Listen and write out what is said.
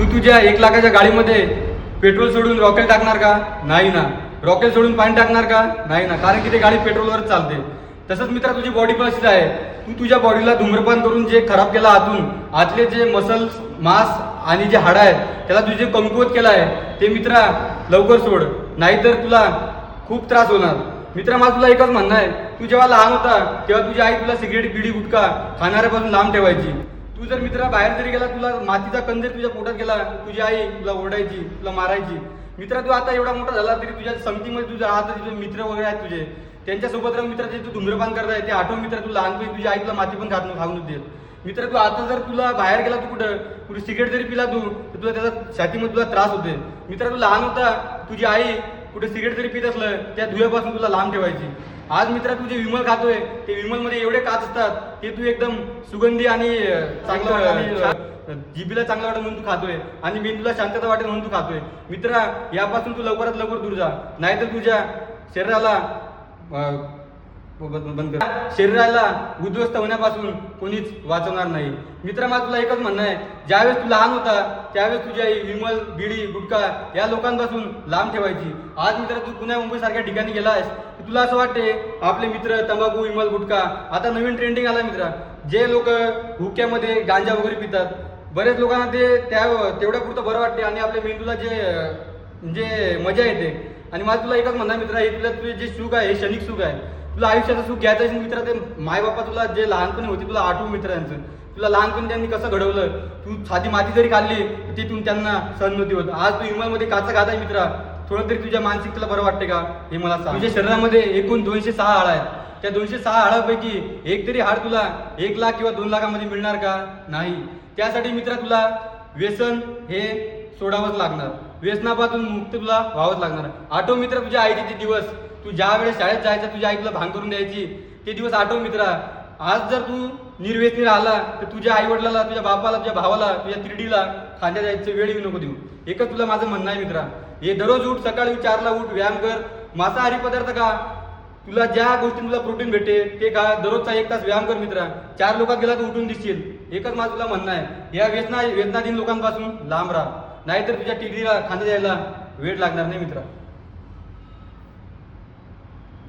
तू तुझ्या 1 लाखाच्या गाडीमध्ये पेट्रोल सोडून रॉकेल टाकणार का? नाही ना. रॉकेल सोडून पाणी टाकणार का? नाही ना. कारण की ते गाडी पेट्रोलवरच चालते. तसंच मित्रा तुझी बॉडी पण अशीच आहे. तू तुझ्या बॉडीला धूम्रपान करून जे खराब केला आतून, आतले जे मसल्स, मांस आणि जे हाडं आहेत त्याला तुझे कमकुवत केलं आहे ते मित्रा लवकर सोड, नाहीतर तुला खूप त्रास होणार. मित्रा माझं तुला एकच म्हणणं आहे, तू जेव्हा लहान होता तेव्हा तुझी आई तुला सिगरेट बिडी गुटखा खाणाऱ्यापासून लांब ठेवायची. तू जर मित्रा बाहेर जरी गेला, तुला मातीचा कण जर तुझ्या पोटात गेला, तुझी आई तुला ओरडायची, तुला मारायची. मित्रा तू आता एवढा मोठा झाला तरी तुझ्या संगतीमध्ये तुझा राहत, तुझे मित्र वगैरे आहेत तुझे, त्यांच्यासोबत राहून मित्र जे तू धूम्रपान करताय ते आठवून मित्र तू लहानपणी तुझी आई तुला माती पण खाऊन देत. मित्र तू आता जर तुला बाहेर गेला, तू कुठे सिगरेट जरी पिला तू तर तुला त्याचा छातीमध्ये तुला त्रास होते. मित्र तू लहान होता, तुझी आई कुठे सिगरेट जरी पित असलं त्या धुव्यापासून तुला लांब ठेवायची. आज मित्रा तू जे विमल खातोय ते विमलमध्ये एवढे काच असतात ते तू एकदम सुगंधी आणि चांगलं जिबीला चांगलं वाटत म्हणून तू खातोय आणि मेंदूला शांतता वाटेल म्हणून तू खातोय. मित्रा यापासून तू लवकरात लवकर दूर जा, नाहीतर तुझ्या शरीराला शरीराला उद्ध्वस्त होण्यापासून कोणीच वाचवणार नाही. मित्रा मला तुला एकच म्हणणं आहे, ज्यावेळेस तू लहान होता त्यावेळेस तुझी आई विमल, बिडी, गुटखा या लोकांपासून लांब ठेवायची. आज मित्रा तू पुण्या मुंबई सारख्या ठिकाणी गेलायस, तुला असं वाटते आपले मित्र तंबाखू, विमल, गुटखा आता नवीन ट्रेंडिंग आला. मित्रा जे लोक हुक्क्यामध्ये गांजा वगैरे पितात, बरेच लोकांना ते तेवढ्या पुरतं बरं वाटते आणि आपल्या मेंदूला जे मजा येते. आणि मला तुला एकच म्हणणं मित्रा, हे तुझे जे सुख आहे हे क्षणिक सुख आहे. तुला आयुष्याचं सुख घ्यायचं असेल मित्रा, ते मायबापा तुला जे लहानपणी होते तुला आठवू मित्रांचं, तुला लहानपणी त्यांनी कसं घडवलं. तू साधी माती जरी खाल्ली तिथून त्यांना सहन नव्हती होत. आज तू विमलमध्ये काचा खात आहे मित्रा, थोडं तरी तुझ्या मानसिकतेला बरं वाटते का हे मला सांग. तुझ्या शरीरामध्ये एकूण 206 हाड आहेत. त्या 206 हाडापैकी एक तरी हाड तुला 1 लाख किंवा 2 लाखामध्ये मिळणार का? नाही. त्यासाठी मित्रा तुला व्यसन हे सोडावंच लागणार, व्यसनापासून मुक्त तुला व्हावंच लागणार. आठव मित्र तुझ्या आईचे ते दिवस, तू ज्या वेळेस शाळेत जायचा तुझी आई तुला भांग करून द्यायची ते दिवस आठव मित्रा. आज जर तू निर्व्यसनी राहिला तर तुझ्या आई वडिलाला, तुझ्या बापाला, तुझ्या भावाला, तुझ्या तिरडीला खांद्या जायचं वेळ नको देऊ. एकच तुला माझं म्हणणं आहे मित्रा, हे दररोज उठ, सकाळी 4 ला उठ, व्यायाम कर, मांसाहारी पदार्थ खा, तुला ज्या गोष्टी तुला प्रोटीन भेटे ते खा, दररोजचा 1 तास व्यायाम कर मित्रा. 4 लोकात गेला तर उठून दिसशील. एकच माझं तुला म्हणणं आहे, या व्यसनाधीन लोकांपासून लांब राहा, नाहीतर तुझ्या टिडीला खांदा द्यायला वेळ लागणार नाही मित्रा.